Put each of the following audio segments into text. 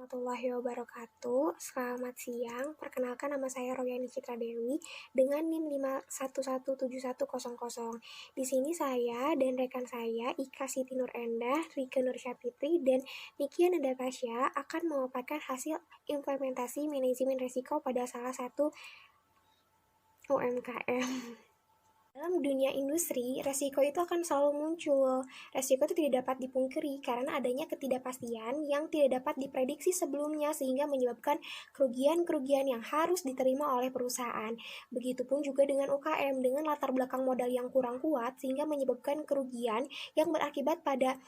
warahmatullahi wabarakatuh. Selamat siang, perkenalkan nama saya Royani Citra Dewi dengan NIM 5117100. Di sini saya dan rekan saya Ika Siti Nur Endah, Rike Nur Syafitri, dan Nikia Natasha akan memaparkan hasil implementasi manajemen risiko pada salah satu UMKM. Dalam dunia industri, resiko itu akan selalu muncul. Resiko itu tidak dapat dipungkiri karena adanya ketidakpastian yang tidak dapat diprediksi sebelumnya sehingga menyebabkan kerugian-kerugian yang harus diterima oleh perusahaan. Begitupun juga dengan UKM dengan latar belakang modal yang kurang kuat sehingga menyebabkan kerugian yang berakibat pada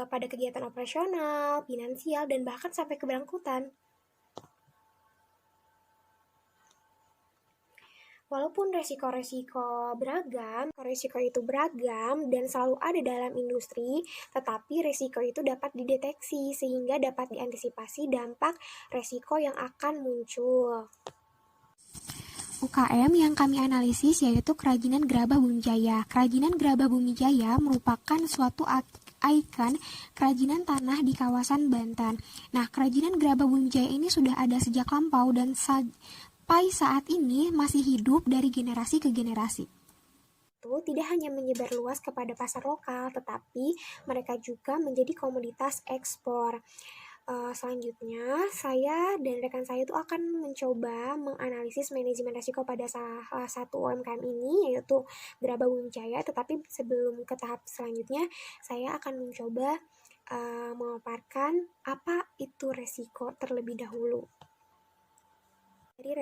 kegiatan operasional, finansial, dan bahkan sampai keberangkutan. Walaupun resiko itu beragam dan selalu ada dalam industri, tetapi resiko itu dapat dideteksi sehingga dapat diantisipasi dampak resiko yang akan muncul. UKM yang kami analisis yaitu Kerajinan Gerabah Bumi Jaya. Kerajinan Gerabah Bumi Jaya merupakan suatu ikon kerajinan tanah di kawasan Banten. Nah, Kerajinan Gerabah Bumi Jaya ini sudah ada sejak lampau dan sampai saat ini masih hidup dari generasi ke generasi. Itu tidak hanya menyebar luas kepada pasar lokal, tetapi mereka juga menjadi komoditas ekspor. Selanjutnya, saya dan rekan saya itu akan mencoba menganalisis manajemen risiko pada salah satu UMKM ini, yaitu Gerabah Bumi Jaya. Tetapi sebelum ke tahap selanjutnya, saya akan mencoba memaparkan apa itu risiko terlebih dahulu. Jadi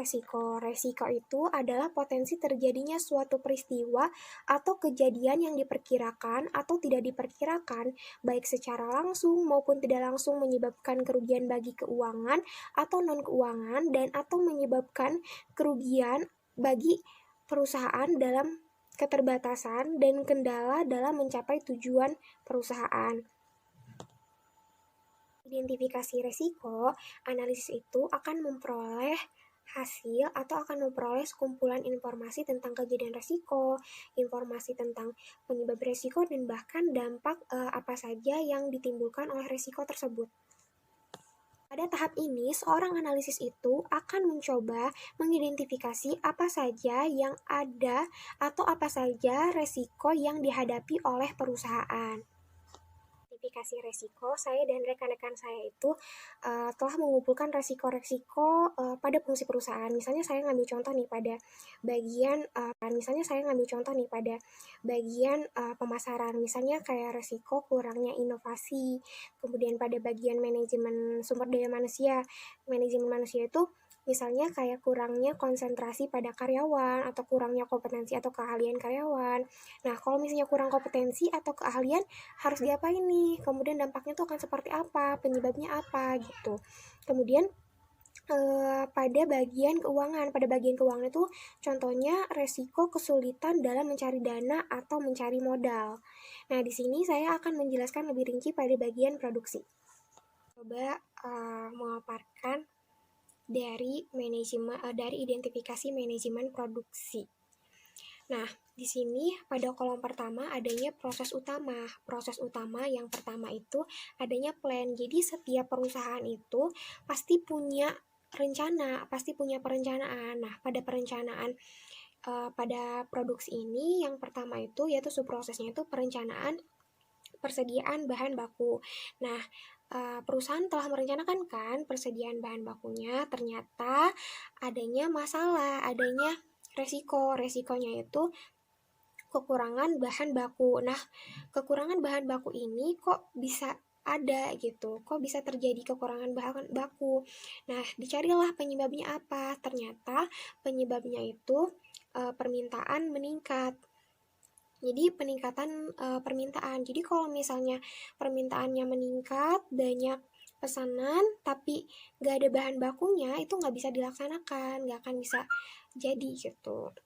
resiko itu adalah potensi terjadinya suatu peristiwa atau kejadian yang diperkirakan atau tidak diperkirakan, baik secara langsung maupun tidak langsung menyebabkan kerugian bagi keuangan atau non-keuangan dan atau menyebabkan kerugian bagi perusahaan dalam keterbatasan dan kendala dalam mencapai tujuan perusahaan. Identifikasi resiko, analisis itu akan memperoleh hasil atau akan memperoleh sekumpulan informasi tentang kejadian resiko, informasi tentang penyebab resiko, dan bahkan dampak apa saja yang ditimbulkan oleh resiko tersebut. Pada tahap ini, seorang analisis itu akan mencoba mengidentifikasi apa saja yang ada atau apa saja resiko yang dihadapi oleh perusahaan. Identifikasi resiko, saya dan rekan-rekan saya itu telah mengumpulkan resiko-resiko pada fungsi perusahaan. Misalnya saya ngambil contoh nih pada bagian pemasaran. Misalnya kayak resiko kurangnya inovasi. Kemudian pada bagian manajemen sumber daya manusia. Manajemen manusia itu misalnya kayak kurangnya konsentrasi pada karyawan atau kurangnya kompetensi atau keahlian karyawan. Nah, kalau misalnya kurang kompetensi atau keahlian, harus diapain nih? Kemudian dampaknya tuh akan seperti apa? Penyebabnya apa? Gitu. Kemudian pada bagian keuangan itu contohnya resiko kesulitan dalam mencari dana atau mencari modal. Nah, di sini saya akan menjelaskan lebih rinci pada bagian produksi. Coba memaparkan dari identifikasi manajemen produksi. Nah, di sini pada kolom pertama adanya proses utama. Proses utama yang pertama itu adanya plan. Jadi setiap perusahaan itu pasti punya rencana, pasti punya perencanaan. Nah, pada perencanaan pada produksi ini yang pertama itu yaitu subprosesnya itu perencanaan persediaan bahan baku. Nah, perusahaan telah merencanakan kan persediaan bahan bakunya, ternyata adanya masalah, adanya resikonya itu kekurangan bahan baku. Nah, kekurangan bahan baku ini kok bisa ada gitu, kok bisa terjadi kekurangan bahan baku. Nah, dicarilah penyebabnya apa. Ternyata penyebabnya itu permintaan meningkat. Jadi peningkatan permintaan. Jadi kalau misalnya permintaannya meningkat, banyak pesanan, tapi nggak ada bahan bakunya, itu nggak bisa dilaksanakan, nggak akan bisa jadi gitu.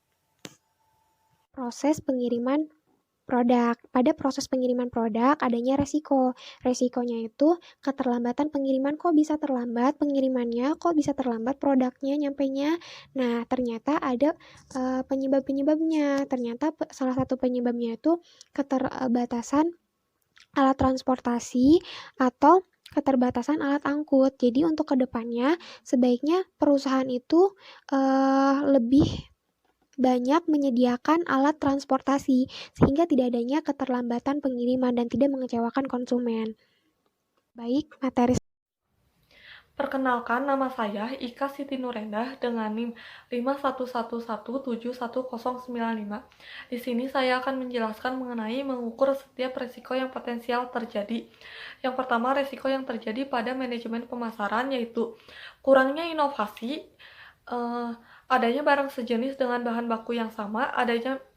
Proses pengiriman produk. Pada proses pengiriman produk adanya resiko. Resikonya itu keterlambatan pengiriman. Kok bisa terlambat pengirimannya? Kok bisa terlambat produknya nyampenya? Nah, ternyata ada penyebab-penyebabnya. Ternyata salah satu penyebabnya itu keterbatasan alat transportasi atau keterbatasan alat angkut. Jadi untuk kedepannya sebaiknya perusahaan itu lebih banyak menyediakan alat transportasi sehingga tidak adanya keterlambatan pengiriman dan tidak mengecewakan konsumen. Baik, materi. Perkenalkan, nama saya Ika Siti Nurendah dengan NIM 511171095. Di sini saya akan menjelaskan mengenai mengukur setiap risiko yang potensial terjadi. Yang pertama, risiko yang terjadi pada manajemen pemasaran yaitu kurangnya inovasi, adanya barang sejenis dengan bahan baku yang sama,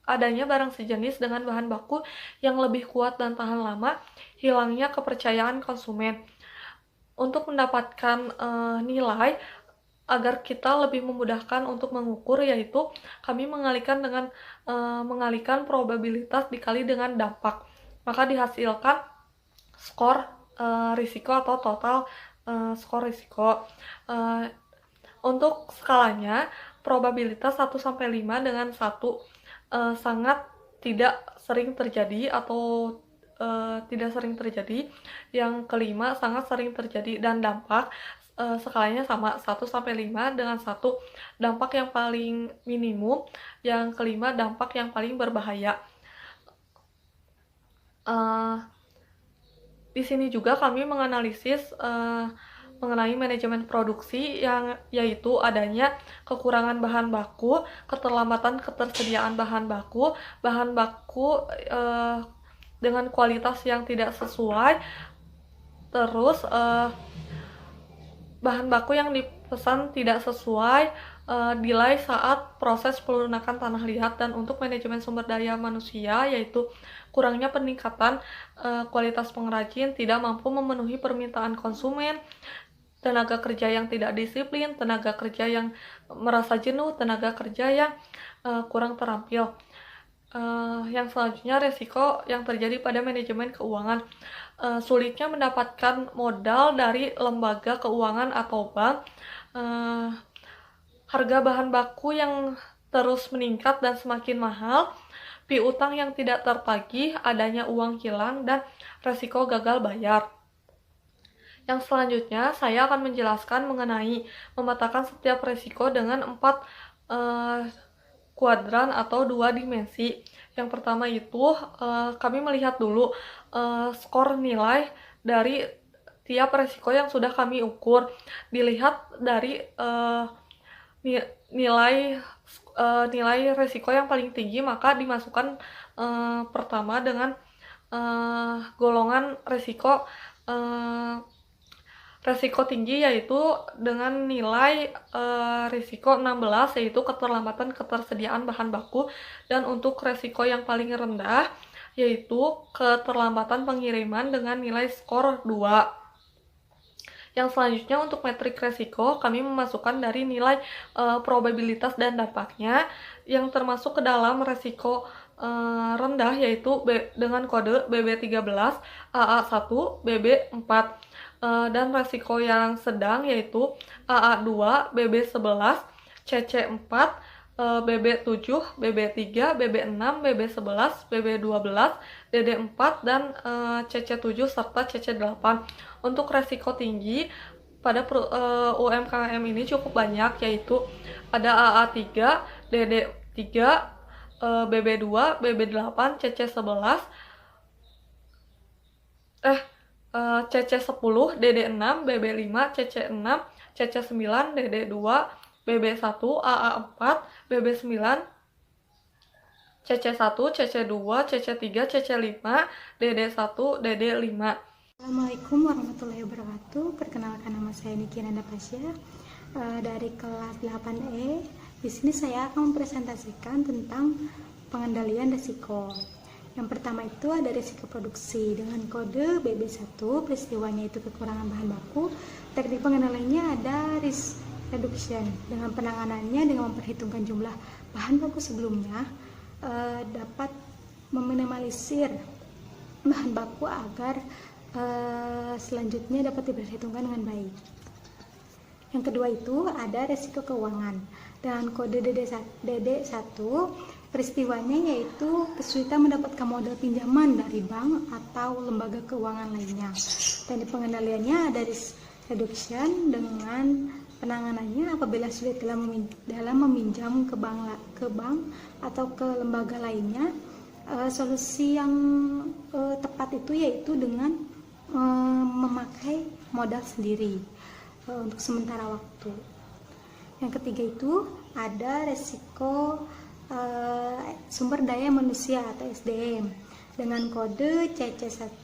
adanya barang sejenis dengan bahan baku yang lebih kuat dan tahan lama, hilangnya kepercayaan konsumen. Untuk mendapatkan nilai agar kita lebih memudahkan untuk mengukur, yaitu kami mengalihkan probabilitas dikali dengan dampak, maka dihasilkan skor risiko atau total skor risiko. Untuk skalanya, probabilitas 1-5 dengan 1 sangat tidak sering terjadi atau tidak sering terjadi. Yang kelima sangat sering terjadi, dan dampak skalanya sama 1-5 dengan 1 dampak yang paling minimum, yang kelima dampak yang paling berbahaya. Di sini juga kami menganalisis mengenai manajemen produksi yaitu adanya kekurangan bahan baku, keterlambatan ketersediaan bahan baku dengan kualitas yang tidak sesuai, terus bahan baku yang dipesan tidak sesuai, delay saat proses pelunakan tanah liat. Dan untuk manajemen sumber daya manusia yaitu kurangnya peningkatan kualitas pengrajin, tidak mampu memenuhi permintaan konsumen, tenaga kerja yang tidak disiplin, tenaga kerja yang merasa jenuh, tenaga kerja yang kurang terampil. Yang selanjutnya, risiko yang terjadi pada manajemen keuangan. Sulitnya mendapatkan modal dari lembaga keuangan atau bank, harga bahan baku yang terus meningkat dan semakin mahal, piutang yang tidak tertagih, adanya uang hilang, dan risiko gagal bayar. Yang selanjutnya, saya akan menjelaskan mengenai memetakan setiap risiko dengan 4 kuadran atau 2 dimensi. Yang pertama itu kami melihat dulu skor nilai dari tiap risiko yang sudah kami ukur. Dilihat dari nilai risiko yang paling tinggi, maka dimasukkan pertama dengan golongan risiko tinggi, yaitu dengan nilai risiko 16, yaitu keterlambatan ketersediaan bahan baku. Dan untuk risiko yang paling rendah yaitu keterlambatan pengiriman dengan nilai skor 2. Yang selanjutnya, untuk metrik risiko kami memasukkan dari nilai probabilitas dan dampaknya yang termasuk ke dalam risiko rendah, yaitu dengan kode BB13, AA1, BB4. Dan risiko yang sedang yaitu AA2, BB11, CC4, BB7, BB3, BB6, BB11, BB12, DD4, dan CC7 serta CC8. Untuk risiko tinggi pada UMKM ini cukup banyak, yaitu ada AA3, DD3, BB2, BB8, CC11, CC10, DD6, BB5, CC6, CC9, DD2, BB1, AA4, BB9, CC1, CC2, CC3, CC5, DD1, DD5. Assalamualaikum warahmatullahi wabarakatuh. Perkenalkan, nama saya Niki Nanda Pasya dari kelas 8E. Di sini saya akan mempresentasikan tentang pengendalian risiko. Yang pertama itu ada risiko produksi dengan kode BB1, peristiwanya itu kekurangan bahan baku. Teknik pengendaliannya ada risk reduction, dengan penanganannya dengan memperhitungkan jumlah bahan baku sebelumnya, dapat meminimalisir bahan baku agar selanjutnya dapat diperhitungkan dengan baik. Yang kedua itu ada risiko keuangan dengan kode DD1, Peristiwanya yaitu kesulitan mendapatkan modal pinjaman dari bank atau lembaga keuangan lainnya. Teknik pengendaliannya ada risk reduction dengan penanganannya apabila sulit dalam meminjam ke bank atau ke lembaga lainnya. Solusi yang tepat itu yaitu dengan memakai modal sendiri untuk sementara waktu. Yang ketiga itu ada resiko sumber daya manusia atau SDM dengan kode CC1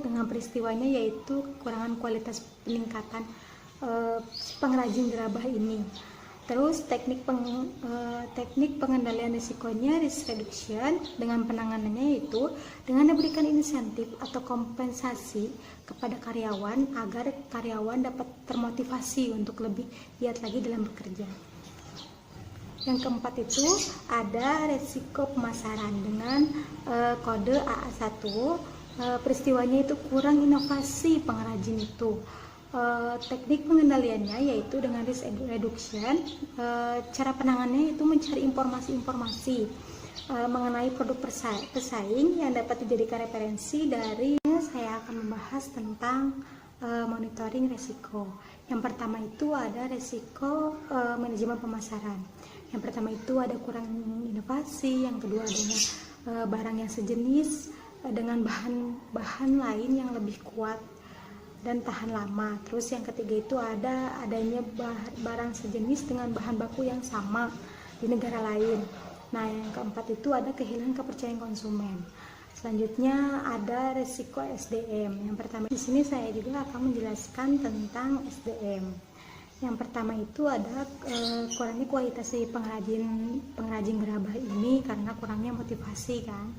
dengan peristiwanya yaitu kekurangan kualitas peningkatan pengrajin gerabah ini. Terus teknik pengendalian risikonya risk reduction dengan penanganannya yaitu dengan diberikan insentif atau kompensasi kepada karyawan agar karyawan dapat termotivasi untuk lebih giat lagi dalam bekerja. Yang keempat itu ada resiko pemasaran dengan kode AA1. Peristiwanya itu kurang inovasi pengrajin itu. Teknik pengendaliannya yaitu dengan risk reduction. Cara penanganannya itu mencari informasi-informasi mengenai produk pesaing yang dapat dijadikan referensi dari. Saya akan membahas tentang monitoring resiko. Yang pertama itu ada resiko manajemen pemasaran. Yang pertama itu ada kurang inovasi, yang kedua adanya barang yang sejenis dengan bahan lain yang lebih kuat dan tahan lama. Terus yang ketiga itu adanya barang sejenis dengan bahan baku yang sama di negara lain. Nah, yang keempat itu ada kehilangan kepercayaan konsumen. Selanjutnya ada resiko SDM. Yang pertama di sini saya juga akan menjelaskan tentang SDM. Yang pertama itu ada kurangnya kualitas si pengrajin gerabah ini karena kurangnya motivasi kan.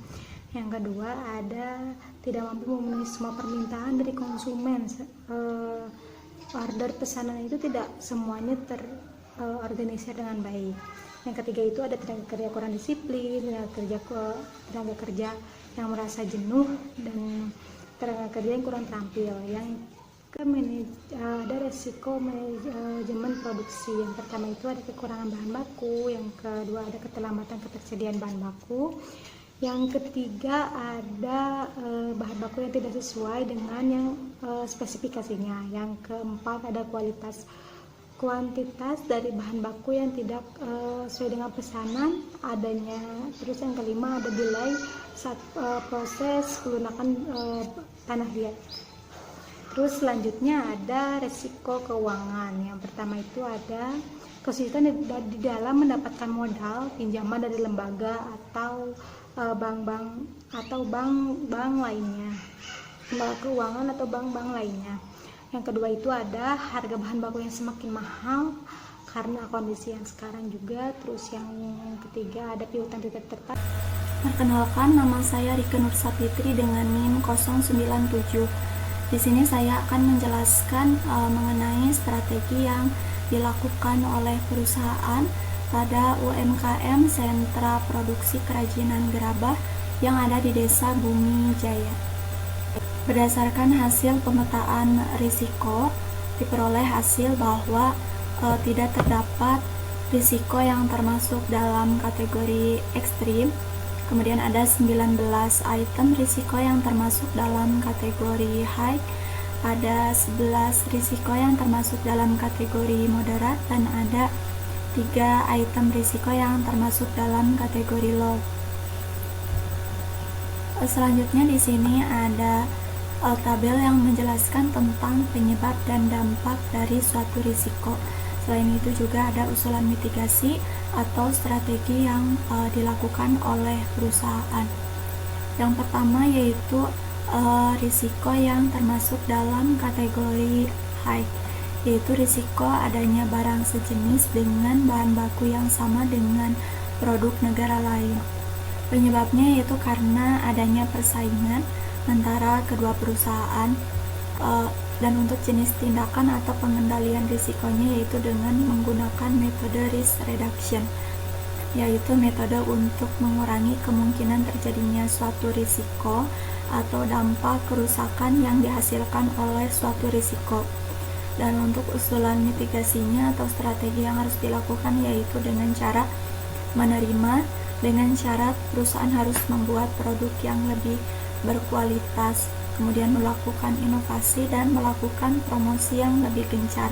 Yang kedua ada tidak mampu memenuhi semua permintaan dari konsumen. Order pesanan itu tidak semuanya terorganisir dengan baik. Yang ketiga itu ada tenaga kerja kurang disiplin, tenaga kerja yang merasa jenuh dan tenaga kerja yang kurang terampil. Yang ada resiko manajemen produksi. Yang pertama itu ada kekurangan bahan baku, yang kedua ada keterlambatan ketersediaan bahan baku, yang ketiga ada bahan baku yang tidak sesuai dengan yang spesifikasinya, yang keempat ada kuantitas dari bahan baku yang tidak sesuai dengan pesanan adanya. Terus yang kelima ada delay saat proses pelunakan tanah liat. Terus selanjutnya ada resiko keuangan. Yang pertama itu ada kesulitan di dalam mendapatkan modal pinjaman dari lembaga atau bank lainnya, lembaga keuangan atau bank lainnya. Yang kedua itu ada harga bahan baku yang semakin mahal karena kondisi yang sekarang juga. Terus yang ketiga ada piutang tidak tepat. Perkenalkan, nama saya Rike Nur Sapitri dengan NIM 097. Di sini saya akan menjelaskan mengenai strategi yang dilakukan oleh perusahaan pada UMKM Sentra Produksi Kerajinan Gerabah yang ada di Desa Bumi Jaya. Berdasarkan hasil pemetaan risiko, diperoleh hasil bahwa tidak terdapat risiko yang termasuk dalam kategori ekstrim. Kemudian ada 19 item risiko yang termasuk dalam kategori high, ada 11 risiko yang termasuk dalam kategori moderat, dan ada 3 item risiko yang termasuk dalam kategori low. Selanjutnya di sini ada tabel yang menjelaskan tentang penyebab dan dampak dari suatu risiko. Selain itu juga ada usulan mitigasi atau strategi yang dilakukan oleh perusahaan. Yang pertama yaitu risiko yang termasuk dalam kategori high, yaitu risiko adanya barang sejenis dengan bahan baku yang sama dengan produk negara lain. Penyebabnya yaitu karena adanya persaingan antara kedua perusahaan, dan untuk jenis tindakan atau pengendalian risikonya yaitu dengan menggunakan metode risk reduction, yaitu metode untuk mengurangi kemungkinan terjadinya suatu risiko atau dampak kerusakan yang dihasilkan oleh suatu risiko. Dan untuk usulan mitigasinya atau strategi yang harus dilakukan yaitu dengan cara menerima dengan syarat perusahaan harus membuat produk yang lebih berkualitas, kemudian melakukan inovasi dan melakukan promosi yang lebih gencar,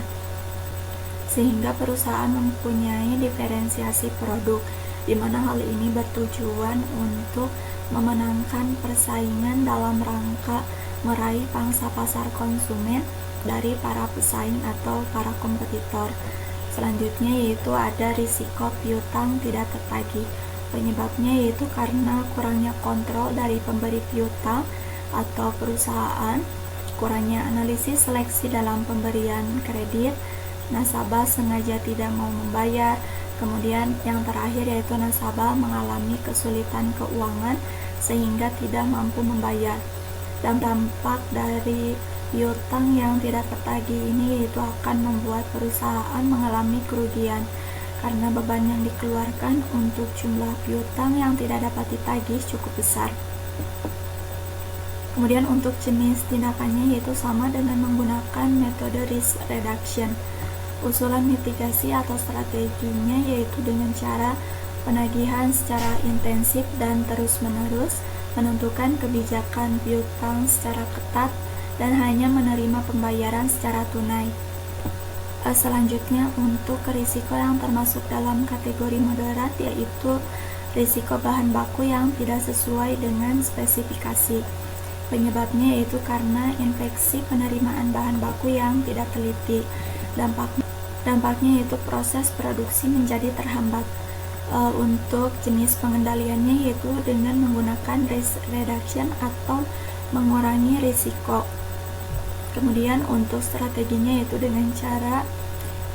sehingga perusahaan mempunyai diferensiasi produk, di mana hal ini bertujuan untuk memenangkan persaingan dalam rangka meraih pangsa pasar konsumen dari para pesaing atau para kompetitor. Selanjutnya yaitu ada risiko piutang tidak tertagih. Penyebabnya yaitu karena kurangnya kontrol dari pemberi piutang atau perusahaan, kurangnya analisis seleksi dalam pemberian kredit, nasabah sengaja tidak mau membayar, kemudian yang terakhir yaitu nasabah mengalami kesulitan keuangan sehingga tidak mampu membayar. Dan dampak dari piutang yang tidak tertagih ini yaitu akan membuat perusahaan mengalami kerugian karena beban yang dikeluarkan untuk jumlah piutang yang tidak dapat ditagih cukup besar. Kemudian untuk jenis tindakannya yaitu sama dengan menggunakan metode risk reduction. Usulan mitigasi atau strateginya yaitu dengan cara penagihan secara intensif dan terus-menerus, menentukan kebijakan piutang secara ketat, dan hanya menerima pembayaran secara tunai. Selanjutnya untuk risiko yang termasuk dalam kategori moderat yaitu risiko bahan baku yang tidak sesuai dengan spesifikasi. Penyebabnya yaitu karena infeksi penerimaan bahan baku yang tidak teliti. Dampaknya yaitu proses produksi menjadi terhambat. Untuk jenis pengendaliannya yaitu dengan menggunakan risk reduction atau mengurangi risiko. Kemudian untuk strateginya yaitu dengan cara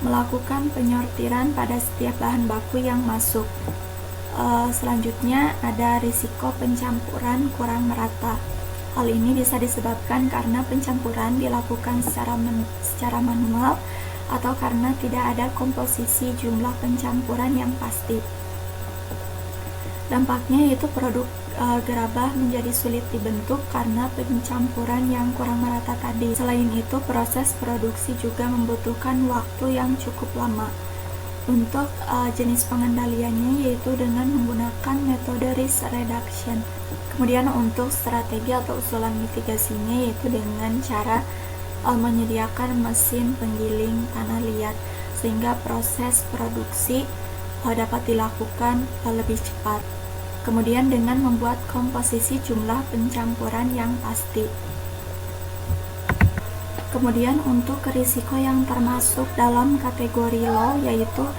melakukan penyortiran pada setiap bahan baku yang masuk. Selanjutnya ada risiko pencampuran kurang merata. Hal ini bisa disebabkan karena pencampuran dilakukan secara manual atau karena tidak ada komposisi jumlah pencampuran yang pasti. Dampaknya yaitu produk gerabah menjadi sulit dibentuk karena pencampuran yang kurang merata tadi. Selain itu, proses produksi juga membutuhkan waktu yang cukup lama. Untuk jenis pengendaliannya yaitu dengan menggunakan metode risk reduction. Kemudian untuk strategi atau usulan mitigasinya yaitu dengan cara menyediakan mesin penggiling tanah liat sehingga proses produksi dapat dilakukan lebih cepat. Kemudian dengan membuat komposisi jumlah pencampuran yang pasti. Kemudian untuk risiko yang termasuk dalam kategori low yaitu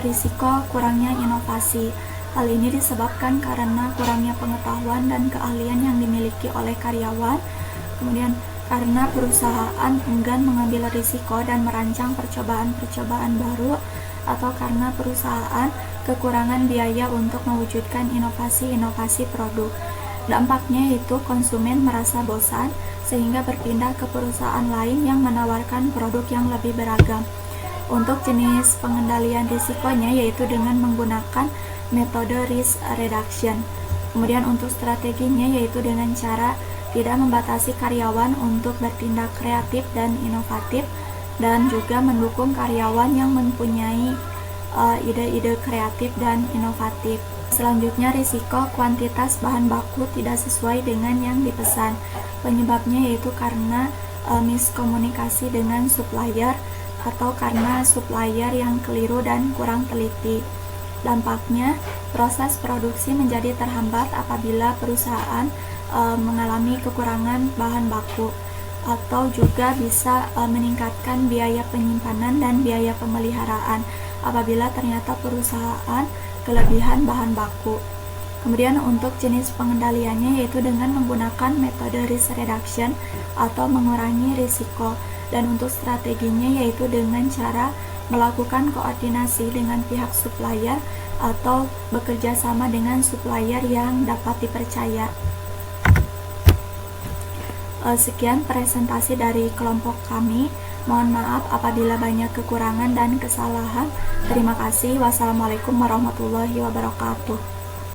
risiko kurangnya inovasi. Hal ini disebabkan karena kurangnya pengetahuan dan keahlian yang dimiliki oleh karyawan. Kemudian karena perusahaan enggan mengambil risiko dan merancang percobaan-percobaan baru, atau karena perusahaan kekurangan biaya untuk mewujudkan inovasi-inovasi produk. Dampaknya yaitu konsumen merasa bosan sehingga berpindah ke perusahaan lain yang menawarkan produk yang lebih beragam. Untuk jenis pengendalian risikonya yaitu dengan menggunakan metode risk reduction. Kemudian untuk strateginya yaitu dengan cara tidak membatasi karyawan untuk bertindak kreatif dan inovatif, dan juga mendukung karyawan yang mempunyai ide-ide kreatif dan inovatif. Selanjutnya risiko kuantitas bahan baku tidak sesuai dengan yang dipesan. Penyebabnya yaitu karena miskomunikasi dengan supplier atau karena supplier yang keliru dan kurang teliti. Dampaknya proses produksi menjadi terhambat apabila perusahaan mengalami kekurangan bahan baku, atau juga bisa meningkatkan biaya penyimpanan dan biaya pemeliharaan apabila ternyata perusahaan kelebihan bahan baku. Kemudian untuk jenis pengendaliannya yaitu dengan menggunakan metode risk reduction atau mengurangi risiko, dan untuk strateginya yaitu dengan cara melakukan koordinasi dengan pihak supplier atau bekerja sama dengan supplier yang dapat dipercaya. Sekian presentasi dari kelompok kami. Mohon maaf apabila banyak kekurangan dan kesalahan. Terima kasih. Wassalamualaikum warahmatullahi wabarakatuh.